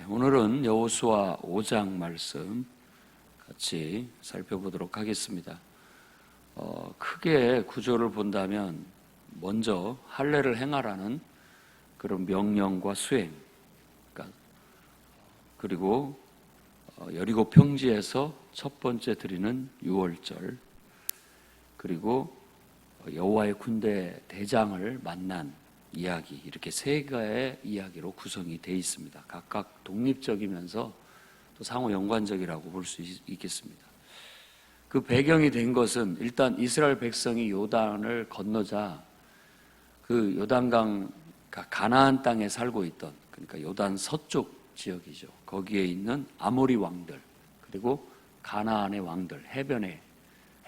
오늘은 여호수아 5장 말씀 같이 살펴보도록 하겠습니다. 크게 구조를 본다면 먼저 할례를 행하라는 그런 명령과 수행, 그리고 여리고 평지에서 첫 번째 드리는 유월절, 그리고 여호와의 군대 대장을 만난 이야기, 이렇게 세 개의 이야기로 구성이 되어 있습니다. 각각 독립적이면서 또 상호 연관적이라고 볼 수 있겠습니다. 그 배경이 된 것은 일단 이스라엘 백성이 요단을 건너자 그 요단강 가나안 땅에 살고 있던, 그러니까 요단 서쪽 지역이죠. 거기에 있는 아모리 왕들, 그리고 가나안의 왕들,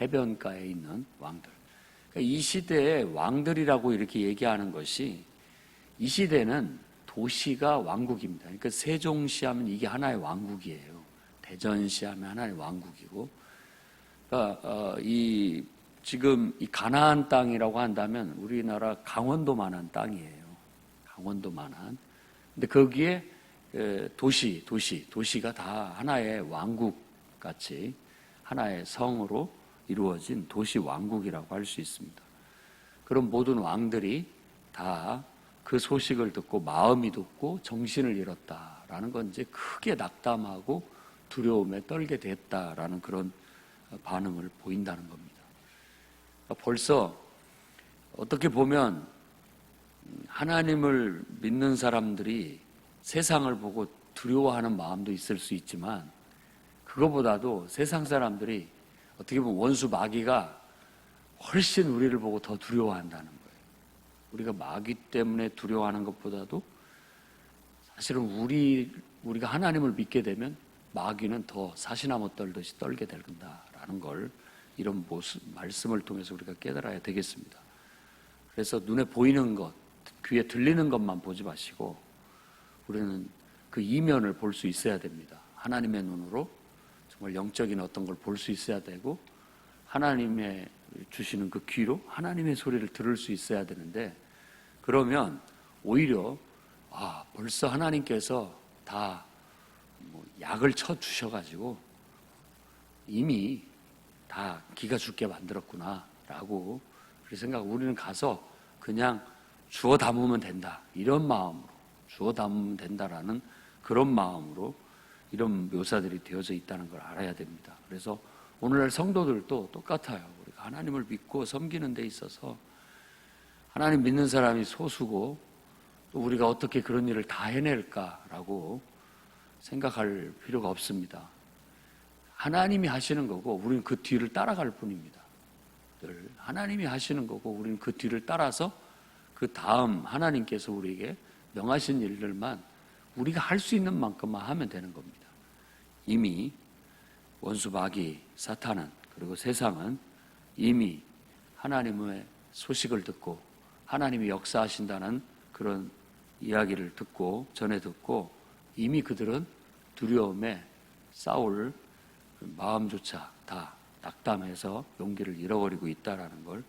해변가에 있는 왕들. 이 시대의 왕들이라고 이렇게 얘기하는 것이, 이 시대는 도시가 왕국입니다. 그러니까 세종시 하면 이게 하나의 왕국이에요. 대전시 하면 하나의 왕국이고, 그러니까 지금 이 가나안 땅이라고 한다면 우리나라 강원도만한 땅이에요. 강원도만한. 근데 거기에 도시가 다 하나의 왕국 같이 하나의 성으로 이루어진 도시 왕국이라고 할 수 있습니다. 그런 모든 왕들이 다 그 소식을 듣고 마음이 돋고 정신을 잃었다라는 건 이제 크게 낙담하고 두려움에 떨게 됐다라는 그런 반응을 보인다는 겁니다. 벌써 어떻게 보면 하나님을 믿는 사람들이 세상을 보고 두려워하는 마음도 있을 수 있지만, 그거보다도 세상 사람들이 어떻게 보면 원수 마귀가 훨씬 우리를 보고 더 두려워한다는 거예요. 우리가 마귀 때문에 두려워하는 것보다도 사실은 우리가 하나님을 믿게 되면 마귀는 더 사시나무 떨듯이 떨게 된다라는 걸 이런 말씀을 통해서 우리가 깨달아야 되겠습니다. 그래서 눈에 보이는 것, 귀에 들리는 것만 보지 마시고 우리는 그 이면을 볼 수 있어야 됩니다. 하나님의 눈으로 정말 영적인 어떤 걸 볼 수 있어야 되고, 하나님의 주시는 그 귀로 하나님의 소리를 들을 수 있어야 되는데, 그러면 오히려 벌써 하나님께서 다 약을 쳐 주셔가지고 이미 다 기가 죽게 만들었구나 라고 생각하고, 우리는 가서 그냥 주워 담으면 된다, 이런 마음으로, 주워 담으면 된다라는 그런 마음으로 이런 묘사들이 되어져 있다는 걸 알아야 됩니다. 그래서 오늘날 성도들도 똑같아요. 우리가 하나님을 믿고 섬기는 데 있어서 하나님 믿는 사람이 소수고, 또 우리가 어떻게 그런 일을 다 해낼까라고 생각할 필요가 없습니다. 하나님이 하시는 거고 우리는 그 뒤를 따라갈 뿐입니다. 늘 하나님이 하시는 거고 우리는 그 뒤를 따라서 그 다음 하나님께서 우리에게 명하신 일들만 우리가 할 수 있는 만큼만 하면 되는 겁니다. 이미 원수 마귀 사탄은, 그리고 세상은 이미 하나님의 소식을 듣고 하나님이 역사하신다는 그런 이야기를 전해 듣고 이미 그들은 두려움에 싸울 마음조차 다 낙담해서 용기를 잃어버리고 있다는 걸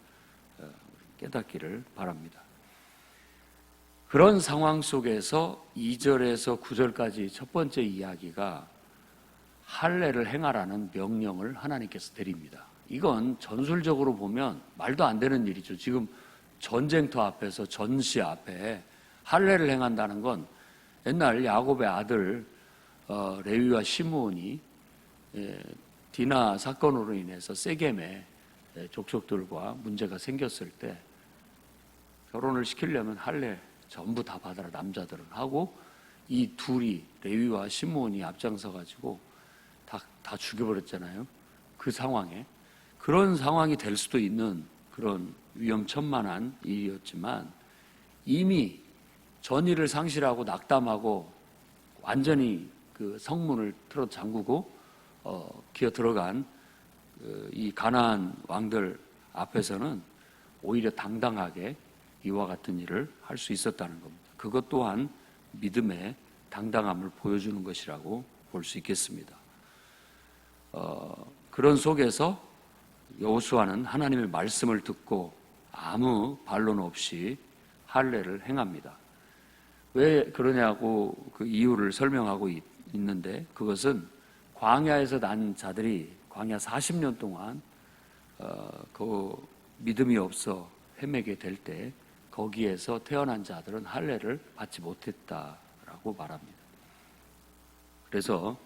깨닫기를 바랍니다. 그런 상황 속에서 2절에서 9절까지 첫 번째 이야기가 할례를 행하라는 명령을 하나님께서 드립니다. 이건 전술적으로 보면 말도 안 되는 일이죠. 지금 전쟁터 앞에서, 전시 앞에 할례를 행한다는 건 옛날 야곱의 아들 레위와 시므온이 디나 사건으로 인해서 세겜의 족속들과 문제가 생겼을 때 결혼을 시키려면 할례 전부 다 받아라, 남자들은 하고, 이 둘이 레위와 시므온이 앞장서 가지고 다 죽여버렸잖아요. 그 상황에, 그런 상황이 될 수도 있는 그런 위험천만한 일이었지만, 이미 전의를 상실하고 낙담하고 완전히 그 성문을 틀어 잠그고 기어 들어간 이 가나안 왕들 앞에서는 오히려 당당하게 이와 같은 일을 할 수 있었다는 겁니다. 그것 또한 믿음의 당당함을 보여주는 것이라고 볼 수 있겠습니다. 그런 속에서 여호수아는 하나님의 말씀을 듣고 아무 반론 없이 할례를 행합니다. 왜 그러냐고 그 이유를 설명하고 있는데, 그것은 광야에서 난 자들이 광야 40년 동안 그 믿음이 없어 헤매게 될 때 거기에서 태어난 자들은 할례를 받지 못했다라고 말합니다. 그래서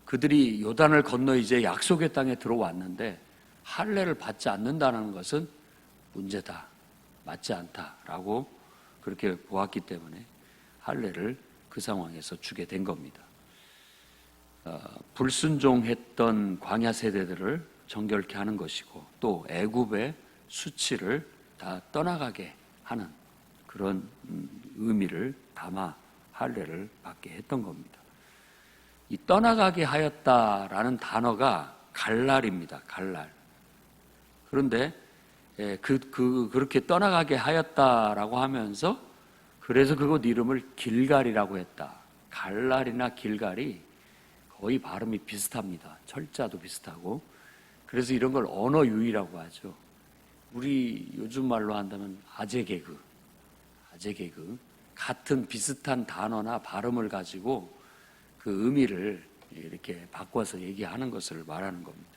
그들이 요단을 건너 이제 약속의 땅에 들어왔는데 할례를 받지 않는다는 것은 문제다, 맞지 않다라고 그렇게 보았기 때문에 할례를 그 상황에서 주게 된 겁니다. 불순종했던 광야 세대들을 정결케 하는 것이고, 또 애굽의 수치를 다 떠나가게 하는 그런 의미를 담아 할례를 받게 했던 겁니다. 이 떠나가게 하였다라는 단어가 갈랄입니다. 갈랄. 그런데 그렇게 떠나가게 하였다라고 하면서 그래서 그곳 이름을 길갈이라고 했다. 갈랄이나 길갈이 거의 발음이 비슷합니다. 철자도 비슷하고. 그래서 이런 걸 언어 유희라고 하죠. 우리 요즘 말로 한다면 아재 개그. 같은 비슷한 단어나 발음을 가지고 그 의미를 이렇게 바꿔서 얘기하는 것을 말하는 겁니다.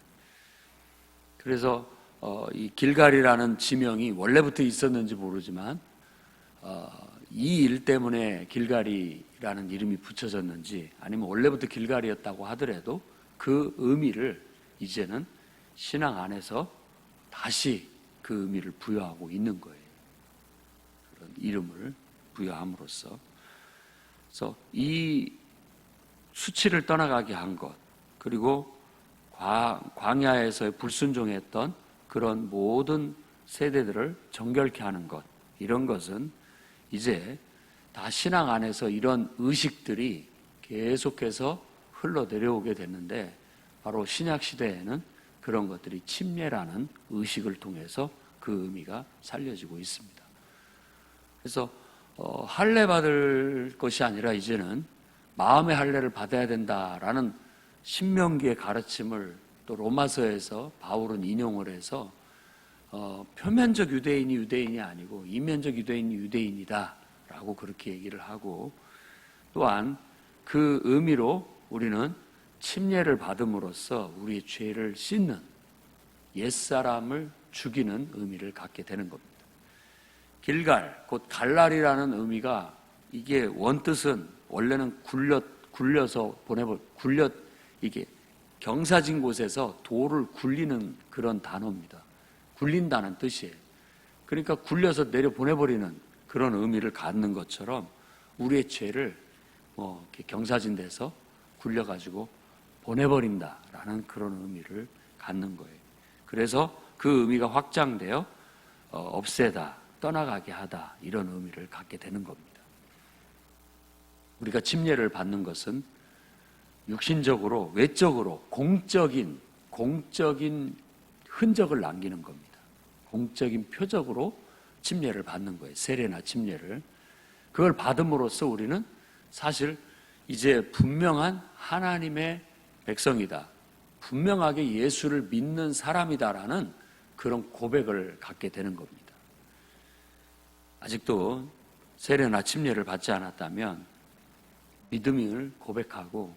그래서 이 길갈이라는 지명이 원래부터 있었는지 모르지만 이 일 때문에 길갈이라는 이름이 붙여졌는지, 아니면 원래부터 길갈이었다고 하더라도 그 의미를 이제는 신앙 안에서 다시 그 의미를 부여하고 있는 거예요. 그런 이름을 부여함으로써. 그래서 이 수치를 떠나가게 한 것, 그리고 광야에서의 불순종했던 그런 모든 세대들을 정결케 하는 것, 이런 것은 이제 다 신앙 안에서 이런 의식들이 계속해서 흘러내려오게 됐는데, 바로 신약 시대에는 그런 것들이 침례라는 의식을 통해서 그 의미가 살려지고 있습니다. 그래서 할례 받을 것이 아니라 이제는 마음의 할례를 받아야 된다라는 신명기의 가르침을 또 로마서에서 바울은 인용을 해서 표면적 유대인이 유대인이 아니고 이면적 유대인이 유대인이다 라고 그렇게 얘기를 하고, 또한 그 의미로 우리는 침례를 받음으로써 우리의 죄를 씻는, 옛사람을 죽이는 의미를 갖게 되는 겁니다. 길갈, 곧 갈랄이라는 의미가, 이게 원뜻은 원래는 굴려서 이게 경사진 곳에서 돌을 굴리는 그런 단어입니다. 굴린다는 뜻이에요. 그러니까 굴려서 내려 보내버리는 그런 의미를 갖는 것처럼 우리의 죄를 이렇게 경사진 데서 굴려가지고 보내버린다라는 그런 의미를 갖는 거예요. 그래서 그 의미가 확장되어 없애다, 떠나가게 하다, 이런 의미를 갖게 되는 겁니다. 우리가 침례를 받는 것은 육신적으로, 외적으로 공적인 흔적을 남기는 겁니다. 공적인 표적으로 침례를 받는 거예요. 세례나 침례를. 그걸 받음으로써 우리는 사실 이제 분명한 하나님의 백성이다, 분명하게 예수를 믿는 사람이다라는 그런 고백을 갖게 되는 겁니다. 아직도 세례나 침례를 받지 않았다면 믿음을 고백하고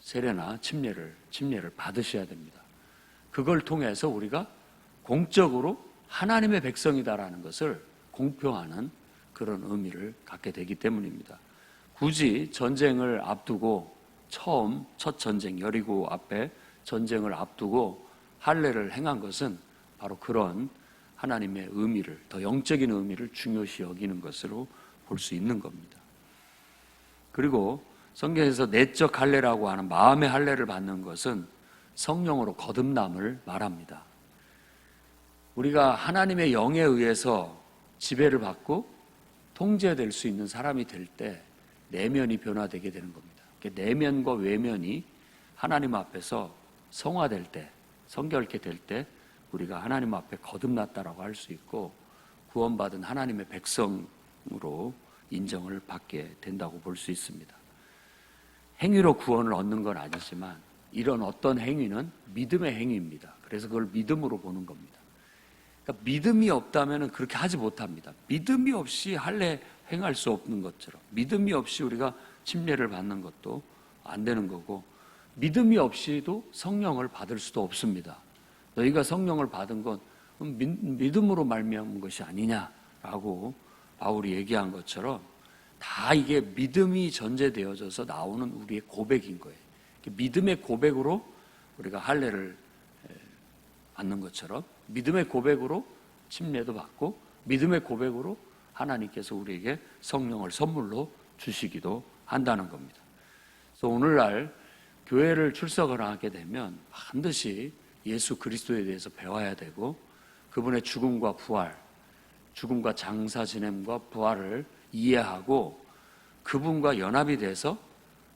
세례나 침례를 받으셔야 됩니다. 그걸 통해서 우리가 공적으로 하나님의 백성이다라는 것을 공표하는 그런 의미를 갖게 되기 때문입니다. 굳이 전쟁을 앞두고, 첫 전쟁 여리고 앞에 전쟁을 앞두고 할례를 행한 것은 바로 그런 하나님의 의미를, 더 영적인 의미를 중요시 여기는 것으로 볼 수 있는 겁니다. 그리고 성경에서 내적 할례라고 하는 마음의 할례를 받는 것은 성령으로 거듭남을 말합니다. 우리가 하나님의 영에 의해서 지배를 받고 통제될 수 있는 사람이 될 때 내면이 변화되게 되는 겁니다. 내면과 외면이 하나님 앞에서 성화될 때, 성결케 될 때 우리가 하나님 앞에 거듭났다라고 할 수 있고 구원받은 하나님의 백성으로 인정을 받게 된다고 볼 수 있습니다. 행위로 구원을 얻는 건 아니지만 이런 어떤 행위는 믿음의 행위입니다. 그래서 그걸 믿음으로 보는 겁니다. 그러니까 그러니까 믿음이 없다면 그렇게 하지 못합니다. 믿음이 없이 할례 행할 수 없는 것처럼, 믿음이 없이 우리가 침례를 받는 것도 안 되는 거고, 믿음이 없이도 성령을 받을 수도 없습니다. 너희가 성령을 받은 건 믿음으로 말미암은 것이 아니냐라고 바울이 얘기한 것처럼 다 이게 믿음이 전제되어져서 나오는 우리의 고백인 거예요. 믿음의 고백으로 우리가 할례를 받는 것처럼 믿음의 고백으로 침례도 받고 믿음의 고백으로 하나님께서 우리에게 성령을 선물로 주시기도 한다는 겁니다. 그래서 오늘날 교회를 출석을 하게 되면 반드시 예수 그리스도에 대해서 배워야 되고 그분의 죽음과 부활, 죽음과 장사 지냄과 부활을 이해하고 그분과 연합이 돼서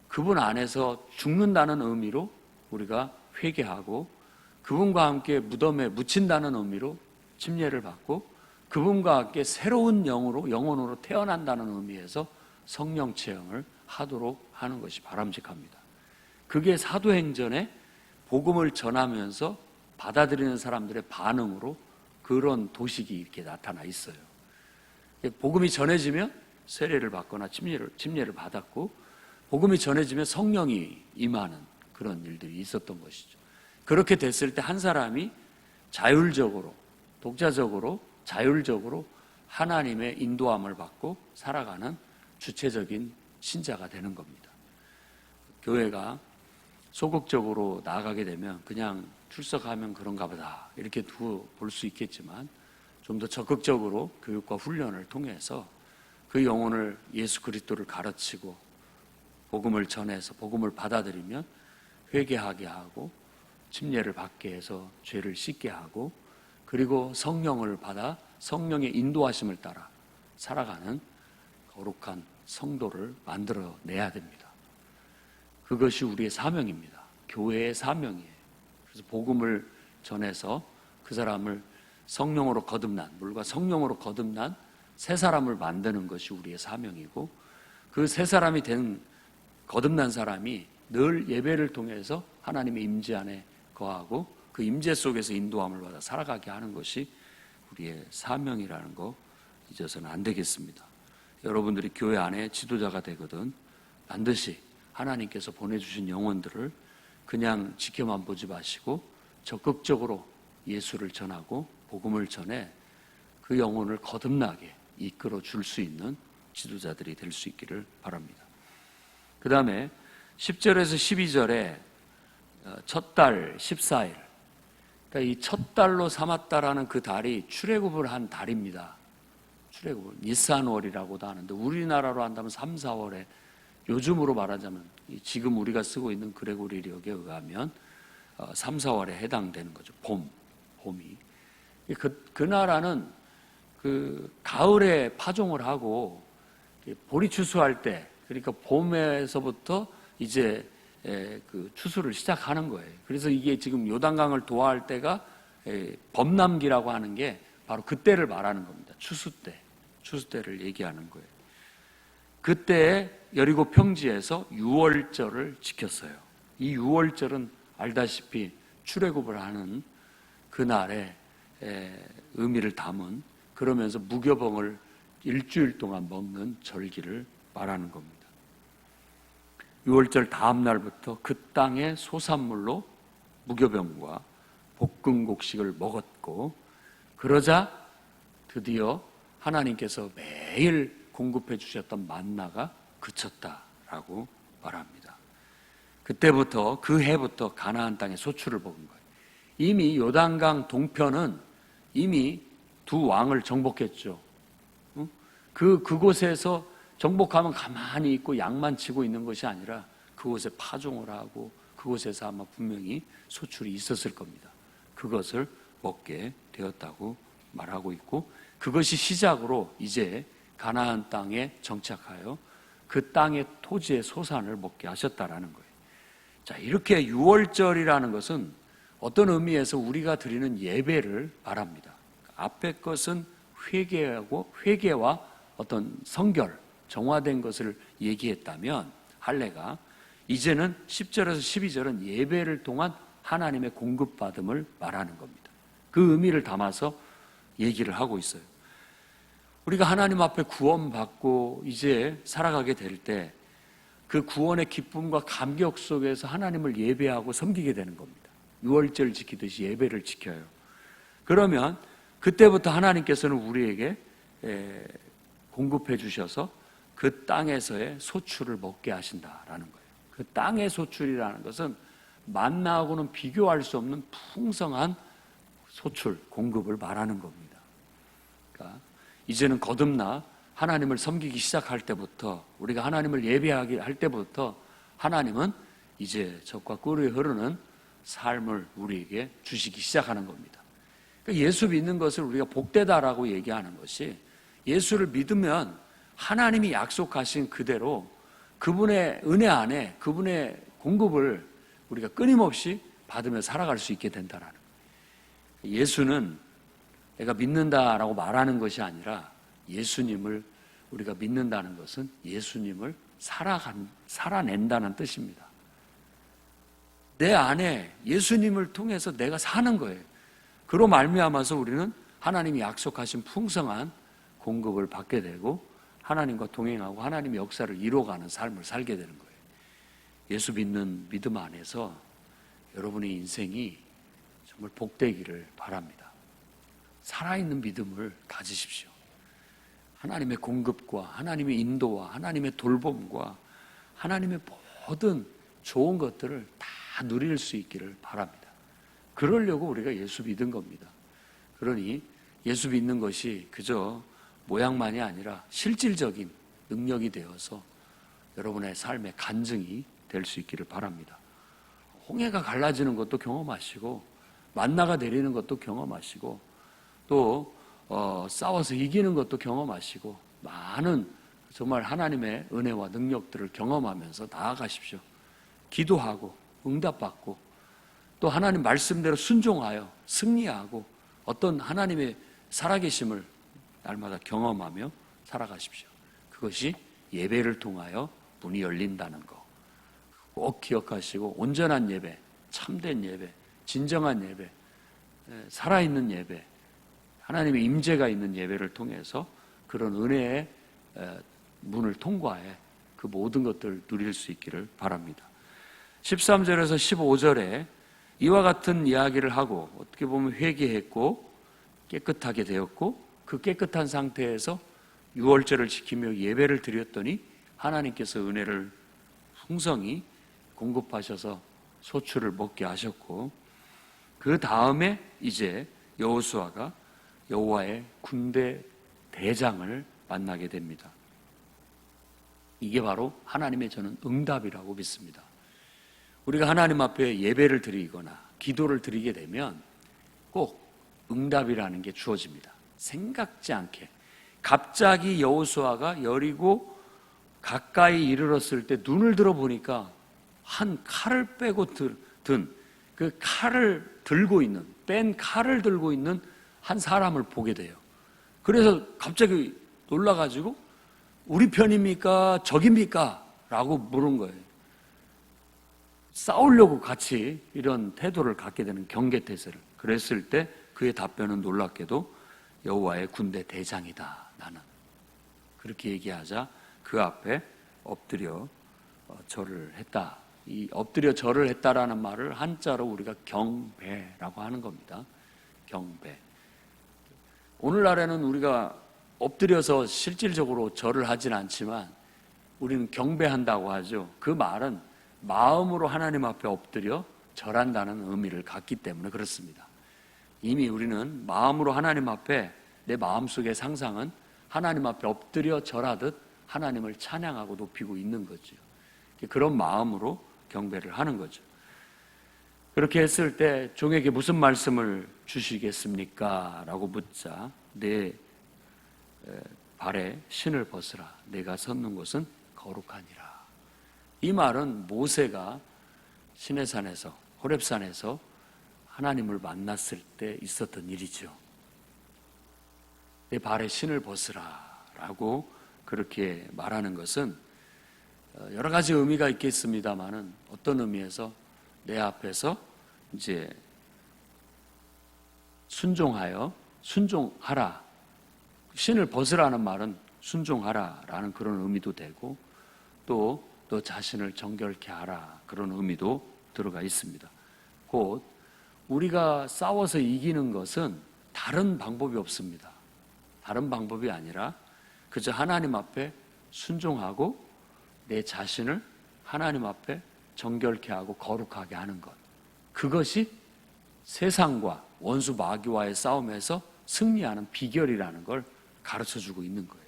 그분 안에서 죽는다는 의미로 우리가 회개하고 그분과 함께 무덤에 묻힌다는 의미로 침례를 받고 그분과 함께 새로운 영혼으로 태어난다는 의미에서 성령 체험을 하도록 하는 것이 바람직합니다. 그게 사도행전에 복음을 전하면서 받아들이는 사람들의 반응으로 그런 도식이 이렇게 나타나 있어요. 복음이 전해지면 세례를 받거나 침례를 받았고 복음이 전해지면 성령이 임하는 그런 일들이 있었던 것이죠. 그렇게 됐을 때 한 사람이 자율적으로, 독자적으로, 자율적으로 하나님의 인도함을 받고 살아가는 주체적인 신자가 되는 겁니다. 교회가 소극적으로 나아가게 되면 그냥 출석하면 그런가 보다 이렇게 두고 볼 수 있겠지만 좀 더 적극적으로 교육과 훈련을 통해서 그 영혼을 예수 그리스도를 가르치고 복음을 전해서 복음을 받아들이면 회개하게 하고 침례를 받게 해서 죄를 씻게 하고 그리고 성령을 받아 성령의 인도하심을 따라 살아가는 거룩한 성도를 만들어내야 됩니다. 그것이 우리의 사명입니다. 교회의 사명이에요. 그래서 복음을 전해서 그 사람을 성령으로 거듭난, 물과 성령으로 거듭난 새 사람을 만드는 것이 우리의 사명이고 그 새 사람이 된 거듭난 사람이 늘 예배를 통해서 하나님의 임재 안에 거하고 그 임재 속에서 인도함을 받아 살아가게 하는 것이 우리의 사명이라는 거 잊어서는 안 되겠습니다. 여러분들이 교회 안에 지도자가 되거든 반드시 하나님께서 보내주신 영혼들을 그냥 지켜만 보지 마시고 적극적으로 예수를 전하고 복음을 전해 그 영혼을 거듭나게 이끌어 줄 수 있는 지도자들이 될 수 있기를 바랍니다. 그 다음에 10절에서 12절에 첫 달 14일, 그러니까 이 첫 달로 삼았다라는 그 달이 출애굽을 한 달입니다. 출애굽을 니산월이라고도 하는데 우리나라로 한다면 3, 4월에 요즘으로 말하자면 지금 우리가 쓰고 있는 그레고리력에 의하면 3, 4월에 해당되는 거죠. 봄이. 그 나라는 그 가을에 파종을 하고 보리 추수할 때, 그러니까 봄에서부터 이제 그 추수를 시작하는 거예요. 그래서 이게 지금 요단강을 도하할 때가 범람기라고 하는 게 바로 그때를 말하는 겁니다. 추수 때를 얘기하는 거예요. 그때 여리고 평지에서 유월절을 지켰어요. 이 유월절은 알다시피 출애굽을 하는 그날의 의미를 담은, 그러면서 무교병을 일주일 동안 먹는 절기를 말하는 겁니다. 유월절 다음 날부터 그 땅의 소산물로 무교병과 볶은 곡식을 먹었고, 그러자 드디어 하나님께서 매일 공급해 주셨던 만나가 그쳤다라고 말합니다. 그때부터, 그 해부터 가나안 땅의 소출을 먹은 거예요. 이미 요단강 동편은 이미 두 왕을 정복했죠. 그곳에서 정복하면 가만히 있고 양만 치고 있는 것이 아니라 그곳에 파종을 하고 그곳에서 아마 분명히 소출이 있었을 겁니다. 그것을 먹게 되었다고 말하고 있고, 그것이 시작으로 이제 가나안 땅에 정착하여 그 땅의 토지의 소산을 먹게 하셨다라는 거예요. 자, 이렇게 유월절이라는 것은 어떤 의미에서 우리가 드리는 예배를 말합니다. 앞에 것은 회개와 어떤 성결, 정화된 것을 얘기했다면 할례가, 이제는 10절에서 12절은 예배를 통한 하나님의 공급받음을 말하는 겁니다. 그 의미를 담아서 얘기를 하고 있어요. 우리가 하나님 앞에 구원받고 이제 살아가게 될 때 그 구원의 기쁨과 감격 속에서 하나님을 예배하고 섬기게 되는 겁니다. 유월절 지키듯이 예배를 지켜요. 그러면 그때부터 하나님께서는 우리에게 공급해 주셔서 그 땅에서의 소출을 먹게 하신다라는 거예요. 그 땅의 소출이라는 것은 만나하고는 비교할 수 없는 풍성한 소출, 공급을 말하는 겁니다. 그러니까 이제는 거듭나 하나님을 섬기기 시작할 때부터, 우리가 하나님을 예배하게 할 때부터 하나님은 이제 젖과 꿀이 흐르는 삶을 우리에게 주시기 시작하는 겁니다. 그러니까 예수 믿는 것을 우리가 복되다라고 얘기하는 것이, 예수를 믿으면 하나님이 약속하신 그대로 그분의 은혜 안에 그분의 공급을 우리가 끊임없이 받으며 살아갈 수 있게 된다라는 거예요. 예수는 내가 믿는다라고 말하는 것이 아니라, 예수님을 우리가 믿는다는 것은 예수님을 살아낸다는 뜻입니다. 내 안에 예수님을 통해서 내가 사는 거예요. 그로 말미암아서 우리는 하나님이 약속하신 풍성한 공급을 받게 되고 하나님과 동행하고 하나님의 역사를 이루어가는 삶을 살게 되는 거예요. 예수 믿는 믿음 안에서 여러분의 인생이 정말 복되기를 바랍니다. 살아있는 믿음을 가지십시오. 하나님의 공급과 하나님의 인도와 하나님의 돌봄과 하나님의 모든 좋은 것들을 다 누릴 수 있기를 바랍니다. 그러려고 우리가 예수 믿은 겁니다. 그러니 예수 믿는 것이 그저 모양만이 아니라 실질적인 능력이 되어서 여러분의 삶의 간증이 될 수 있기를 바랍니다. 홍해가 갈라지는 것도 경험하시고 만나가 내리는 것도 경험하시고 또 싸워서 이기는 것도 경험하시고 많은 정말 하나님의 은혜와 능력들을 경험하면서 나아가십시오. 기도하고 응답받고 또 하나님 말씀대로 순종하여 승리하고 어떤 하나님의 살아계심을 날마다 경험하며 살아가십시오. 그것이 예배를 통하여 문이 열린다는 거 꼭 기억하시고, 온전한 예배, 참된 예배, 진정한 예배, 살아있는 예배, 하나님의 임재가 있는 예배를 통해서 그런 은혜의 문을 통과해 그 모든 것들을 누릴 수 있기를 바랍니다. 13절에서 15절에 이와 같은 이야기를 하고, 어떻게 보면 회개했고 깨끗하게 되었고 그 깨끗한 상태에서 유월절을 지키며 예배를 드렸더니 하나님께서 은혜를 풍성히 공급하셔서 소출을 먹게 하셨고, 그 다음에 이제 여호수아가 여호와의 군대 대장을 만나게 됩니다. 이게 바로 하나님의 저는 응답이라고 믿습니다. 우리가 하나님 앞에 예배를 드리거나 기도를 드리게 되면 꼭 응답이라는 게 주어집니다. 생각지 않게 갑자기 여호수아가 여리고 가까이 이르렀을 때 눈을 들어보니까 한 칼을 빼고 든 그 칼을 들고 있는, 뺀 칼을 들고 있는 한 사람을 보게 돼요. 그래서 갑자기 놀라가지고 우리 편입니까? 적입니까? 라고 물은 거예요. 싸우려고 같이 이런 태도를 갖게 되는 경계태세를. 그랬을 때 그의 답변은 놀랍게도 여호와의 군대 대장이다 나는. 그렇게 얘기하자 그 앞에 엎드려 절을 했다. 이 엎드려 절을 했다라는 말을 한자로 우리가 경배라고 하는 겁니다. 경배. 오늘날에는 우리가 엎드려서 실질적으로 절을 하진 않지만 우리는 경배한다고 하죠. 그 말은 마음으로 하나님 앞에 엎드려 절한다는 의미를 갖기 때문에 그렇습니다. 이미 우리는 마음으로 하나님 앞에, 내 마음속의 상상은 하나님 앞에 엎드려 절하듯 하나님을 찬양하고 높이고 있는 거죠. 그런 마음으로 경배를 하는 거죠. 그렇게 했을 때 종에게 무슨 말씀을 주시겠습니까? 라고 묻자 내 발에 신을 벗으라. 내가 섰는 곳은 거룩하니라. 이 말은 모세가 시내산에서, 호렙산에서 하나님을 만났을 때 있었던 일이죠. 내 발에 신을 벗으라 라고 그렇게 말하는 것은 여러 가지 의미가 있겠습니다만은 어떤 의미에서 내 앞에서 이제 순종하여 순종하라. 신을 벗으라는 말은 순종하라라는 그런 의미도 되고 또 너 자신을 정결케 하라 그런 의미도 들어가 있습니다. 곧 우리가 싸워서 이기는 것은 다른 방법이 없습니다. 다른 방법이 아니라 그저 하나님 앞에 순종하고 내 자신을 하나님 앞에 정결케 하고 거룩하게 하는 것. 그것이 세상과 원수 마귀와의 싸움에서 승리하는 비결이라는 걸 가르쳐주고 있는 거예요.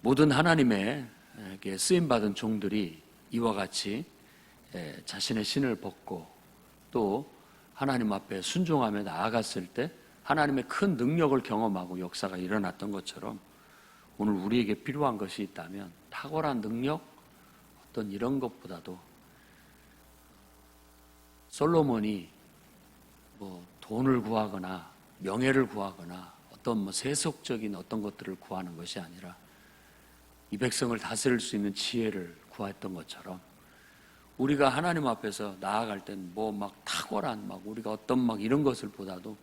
모든 하나님에게 쓰임받은 종들이 이와 같이 자신의 신을 벗고 또 하나님 앞에 순종하며 나아갔을 때 하나님의 큰 능력을 경험하고 역사가 일어났던 것처럼 오늘 우리에게 필요한 것이 있다면 탁월한 능력, 어떤 이런 것보다도 솔로몬이 돈을 구하거나 명예를 구하거나 어떤 세속적인 어떤 것들을 구하는 것이 아니라 이 백성을 다스릴 수 있는 지혜를 구했던 것처럼 우리가 하나님 앞에서 나아갈 땐 탁월한 우리가 어떤 이런 것을 보다도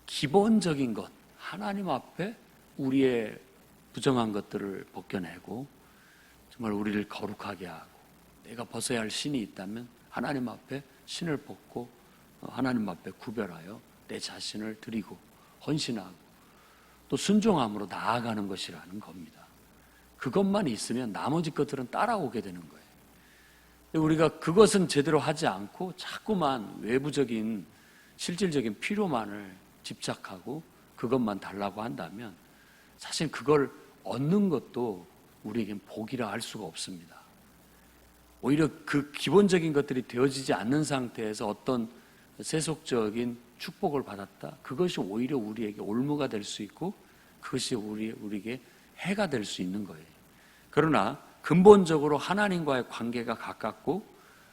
기본적인 것, 하나님 앞에 우리의 부정한 것들을 벗겨내고 정말 우리를 거룩하게 하고 내가 벗어야 할 신이 있다면 하나님 앞에 신을 벗고 하나님 앞에 구별하여 내 자신을 드리고 헌신하고 또 순종함으로 나아가는 것이라는 겁니다. 그것만 있으면 나머지 것들은 따라오게 되는 거예요. 우리가 그것은 제대로 하지 않고 자꾸만 외부적인 실질적인 필요만을 집착하고 그것만 달라고 한다면 사실 그걸 얻는 것도 우리에겐 복이라 할 수가 없습니다. 오히려 그 기본적인 것들이 되어지지 않는 상태에서 어떤 세속적인 축복을 받았다. 그것이 오히려 우리에게 올무가 될 수 있고 그것이 우리에게 해가 될 수 있는 거예요. 그러나 근본적으로 하나님과의 관계가 가깝고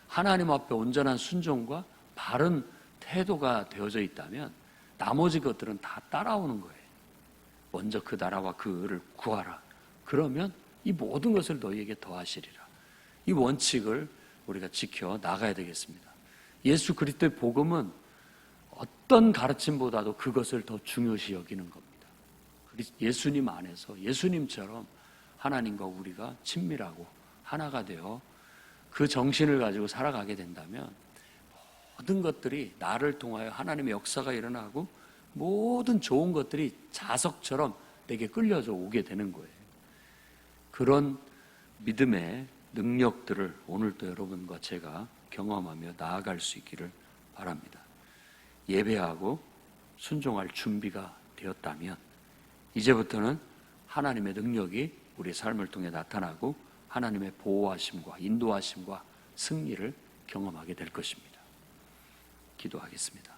하나님 앞에 온전한 순종과 바른 태도가 되어져 있다면 나머지 것들은 다 따라오는 거예요. 먼저 그 나라와 그 의를 구하라. 그러면 이 모든 것을 너희에게 더하시리라. 이 원칙을 우리가 지켜 나가야 되겠습니다. 예수 그리스도의 복음은 어떤 가르침보다도 그것을 더 중요시 여기는 겁니다. 예수님 안에서 예수님처럼 하나님과 우리가 친밀하고 하나가 되어 그 정신을 가지고 살아가게 된다면 모든 것들이 나를 통하여 하나님의 역사가 일어나고 모든 좋은 것들이 자석처럼 내게 끌려져 오게 되는 거예요. 그런 믿음의 능력들을 오늘도 여러분과 제가 경험하며 나아갈 수 있기를 바랍니다. 예배하고 순종할 준비가 되었다면 이제부터는 하나님의 능력이 우리 삶을 통해 나타나고 하나님의 보호하심과 인도하심과 승리를 경험하게 될 것입니다. 기도하겠습니다.